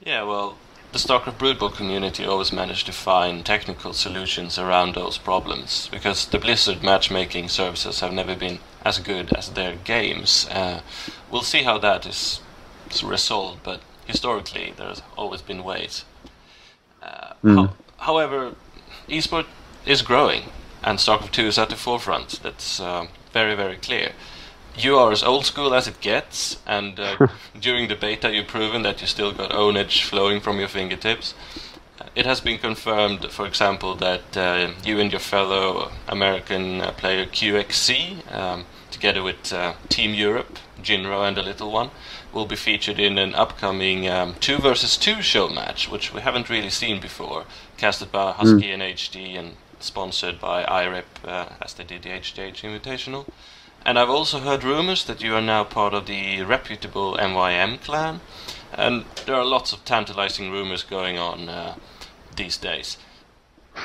Yeah, well, the StarCraft Broodball community always managed to find technical solutions around those problems, because the Blizzard matchmaking services have never been as good as their games. We'll see how that is resolved, but historically there's always been ways. Mm. However, eSport is growing, and StarCraft 2 is at the forefront. That's very, very clear. You are as old school as it gets, and during the beta you've proven that you still got ownage flowing from your fingertips. It has been confirmed, for example, that you and your fellow American player QXC, together with Team Europe, Jinro and the little one, will be featured in an upcoming 2 versus 2 show match, which we haven't really seen before, casted by Husky and HD and sponsored by IRIP as they did the HDH Invitational. And I've also heard rumors that you are now part of the reputable MYM clan, and there are lots of tantalizing rumors going on these days.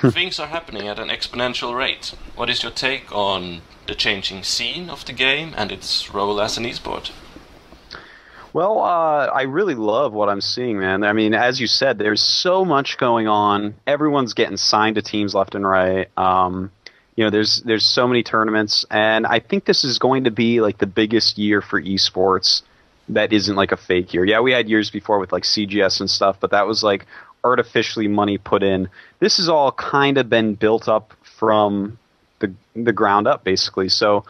Things are happening at an exponential rate. What is your take on the changing scene of the game and its role as an esport? Well, I really love what I'm seeing, man. I mean, as you said, there's so much going on. Everyone's getting signed to teams left and right. There's so many tournaments, and I think this is going to be like the biggest year for esports that isn't like a fake year. Yeah, we had years before with like CGS and stuff, but that was like artificially money put in. This has all kind of been built up from the ground up, basically. So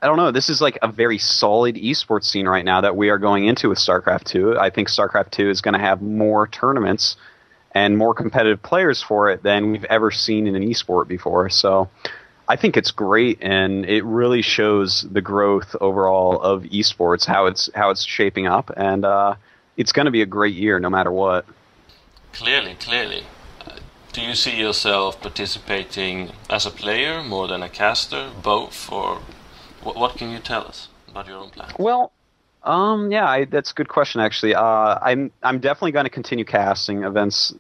I don't know. This is like a very solid esports scene right now that we are going into with StarCraft 2. I think StarCraft 2 is going to have more tournaments and more competitive players for it than we've ever seen in an esport before. So I think it's great, and it really shows the growth overall of esports, how it's shaping up, and it's going to be a great year no matter what. Clearly, clearly. Do you see yourself participating as a player more than a caster, both, or what can you tell us about your own plans? Well, that's a good question actually. I'm definitely going to continue casting events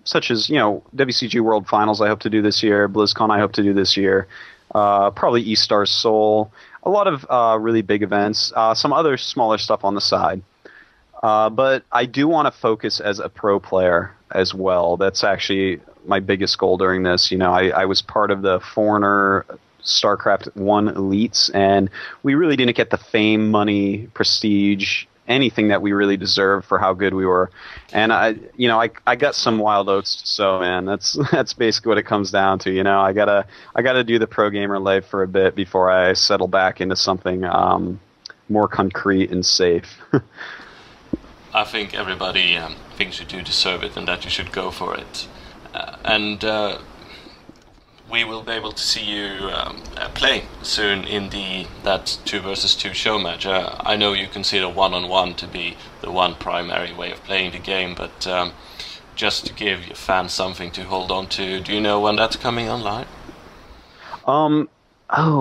such as WCG World Finals. I hope to do this year. BlizzCon I hope to do this year. Probably eStars Seoul. A lot of really big events. Some other smaller stuff on the side. But I do want to focus as a pro player as well. That's actually my biggest goal during this. I was part of the Foreigner StarCraft 1 elites, and we really didn't get the fame, money, prestige, anything that we really deserved for how good we were. And I got some wild oats to sow, man. That's basically what it comes down to. I gotta do the pro gamer life for a bit before I settle back into something more concrete and safe. I think everybody thinks you do deserve it and that you should go for it. And we will be able to see you play soon in that 2 versus 2 show match. I know you consider one-on-one to be the one primary way of playing the game, but just to give your fans something to hold on to, do you know when that's coming online?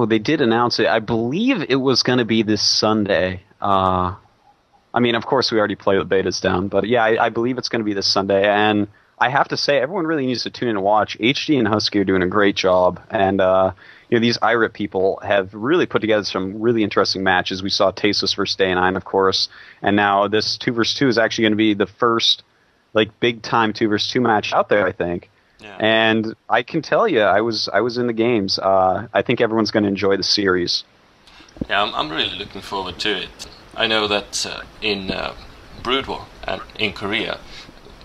They did announce it. I believe it was going to be this Sunday. I mean, of course, we already played the betas down, but yeah, I believe it's going to be this Sunday, and I have to say, everyone really needs to tune in and watch. HD and Husky are doing a great job, and these IRIP people have really put together some really interesting matches. We saw Tasteless versus Day 9, of course, and now this 2 versus 2 is actually going to be the first big time 2 versus 2 match out there, I think. Yeah. And I can tell you, I was in the games. I think everyone's going to enjoy the series. Yeah, I'm really looking forward to it. I know that in Brood War and in Korea,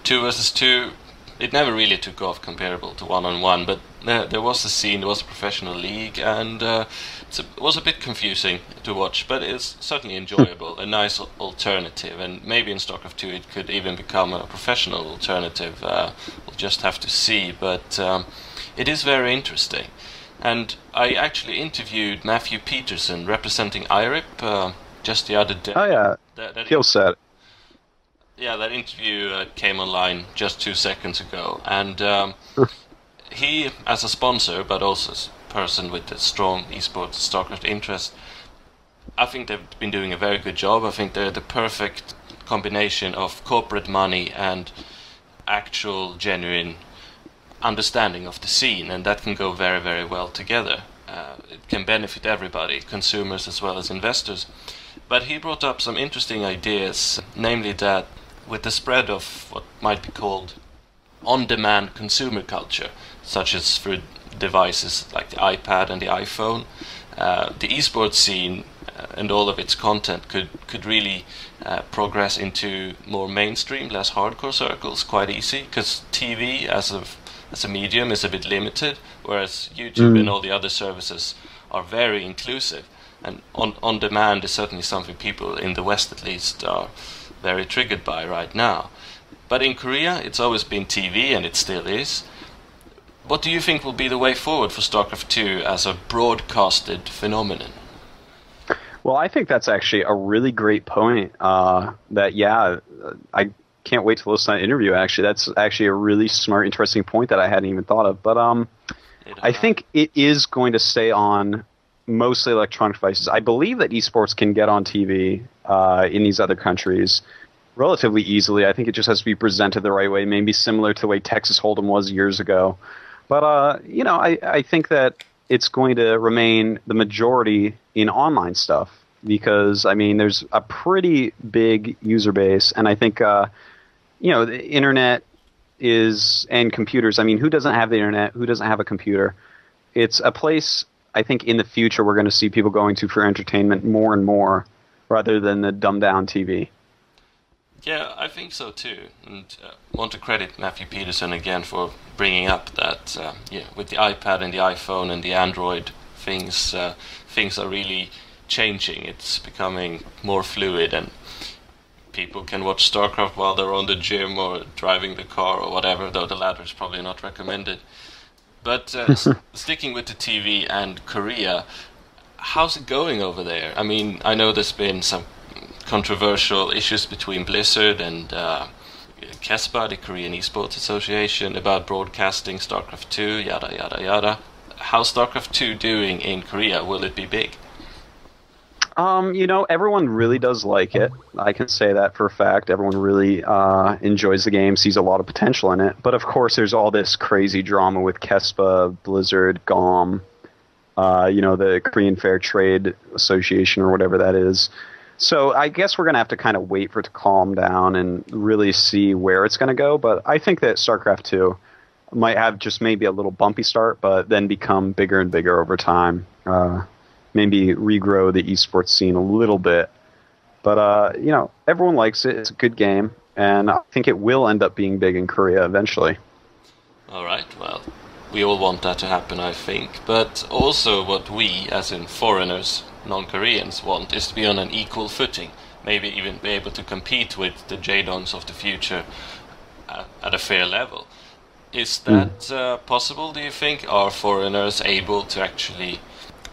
2 versus 2, it never really took off comparable to one-on-one, but there was a scene, there was a professional league, and it was a bit confusing to watch, but it's certainly enjoyable, a nice alternative, and maybe in StarCraft 2 it could even become a professional alternative. We'll just have to see, but it is very interesting. And I actually interviewed Matthew Peterson representing IRIP just the other day. Oh yeah, Kill set. Yeah, that interview came online just 2 seconds ago, and he, as a sponsor, but also as a person with a strong esports StarCraft interest, I think they've been doing a very good job. I think they're the perfect combination of corporate money and actual, genuine understanding of the scene, and that can go very, very well together. It can benefit everybody, consumers as well as investors. But he brought up some interesting ideas, namely that with the spread of what might be called on-demand consumer culture, such as through devices like the iPad and the iPhone, the esports scene and all of its content could really progress into more mainstream, less hardcore circles quite easy, because TV as a medium is a bit limited, whereas YouTube and all the other services are very inclusive. And on demand is certainly something people in the West at least are very triggered by right now. But in Korea it's always been TV, and it still is. What do you think will be the way forward for StarCraft 2 as a broadcasted phenomenon? Well, I think that's actually a really great point. I can't wait to listen to that interview, actually. That's actually a really smart, interesting point that I hadn't even thought of. But I think it is going to stay on mostly electronic devices. I believe that esports can get on TV in these other countries relatively easily. I think it just has to be presented the right way, maybe similar to the way Texas Hold'em was years ago. But, I think that it's going to remain the majority in online stuff because, I mean, there's a pretty big user base. And I think, the internet and computers. I mean, who doesn't have the internet? Who doesn't have a computer? It's a place, I think, in the future we're going to see people going to for entertainment more and more rather than the dumbed-down TV. Yeah, I think so too, and want to credit Matthew Peterson again for bringing up that with the iPad and the iPhone and the Android things are really changing. It's becoming more fluid, and people can watch StarCraft while they're on the gym or driving the car or whatever, though the latter is probably not recommended. But sticking with the TV and Korea, how's it going over there? I mean, I know there's been some controversial issues between Blizzard and KESPA, the Korean Esports Association, about broadcasting StarCraft 2, yada yada yada. How's StarCraft 2 doing in Korea? Will it be big? Everyone really does like it. I can say that for a fact. Everyone really enjoys the game, sees a lot of potential in it. But of course, there's all this crazy drama with KESPA, Blizzard, GOM, the Korean Fair Trade Association or whatever that is. So I guess we're going to have to kind of wait for it to calm down and really see where it's going to go. But I think that StarCraft 2 might have just maybe a little bumpy start, but then become bigger and bigger over time. Maybe regrow the esports scene a little bit. But, everyone likes it. It's a good game. And I think it will end up being big in Korea eventually. All right, well, we all want that to happen, I think. But also what we, as in foreigners, non-Koreans, want is to be on an equal footing. Maybe even be able to compete with the Jadons of the future at a fair level. Is that possible, do you think? Are foreigners able to actually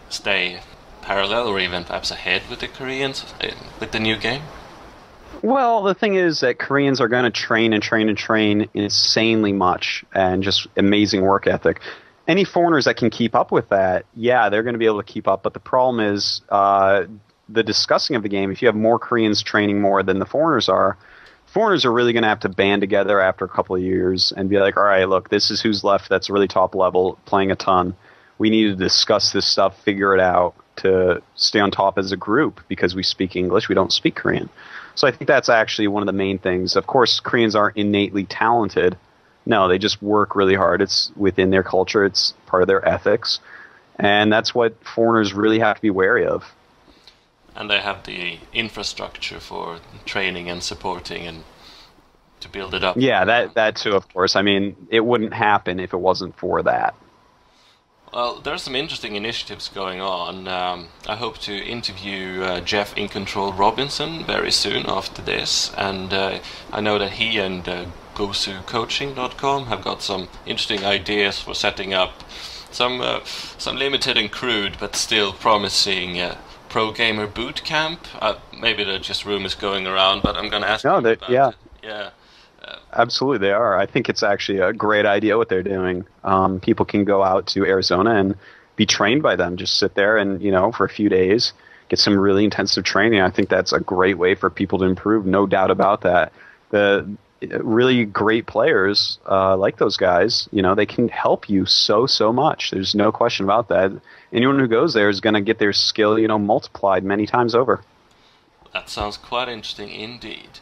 stay parallel or even perhaps ahead with the Koreans with the new game? Well, the thing is that Koreans are going to train and train and train insanely much and just amazing work ethic. Any foreigners that can keep up with that, yeah, they're going to be able to keep up. But the problem is the discussing of the game. If you have more Koreans training more than the foreigners are really going to have to band together after a couple of years and be like, all right, look, this is who's left that's really top level, playing a ton. We need to discuss this stuff, figure it out to stay on top as a group because we speak English, we don't speak Korean. So I think that's actually one of the main things. Of course, Koreans aren't innately talented. No, they just work really hard. It's within their culture. It's part of their ethics. And that's what foreigners really have to be wary of. And they have the infrastructure for training and supporting and to build it up. Yeah, that too, of course. I mean, it wouldn't happen if it wasn't for that. Well, there are some interesting initiatives going on. I hope to interview Jeff In Control Robinson very soon after this. And I know that he and GoSuCoaching.com have got some interesting ideas for setting up some limited and crude but still promising pro gamer boot camp. Maybe they're just rumors going around, but I'm going to ask you about it. Yeah. Absolutely, they are. I think it's actually a great idea what they're doing. People can go out to Arizona and be trained by them. Just sit there and, for a few days, get some really intensive training. I think that's a great way for people to improve, no doubt about that. The really great players like those guys, they can help you so much. There's no question about that. Anyone who goes there is going to get their skill, multiplied many times over. That sounds quite interesting indeed.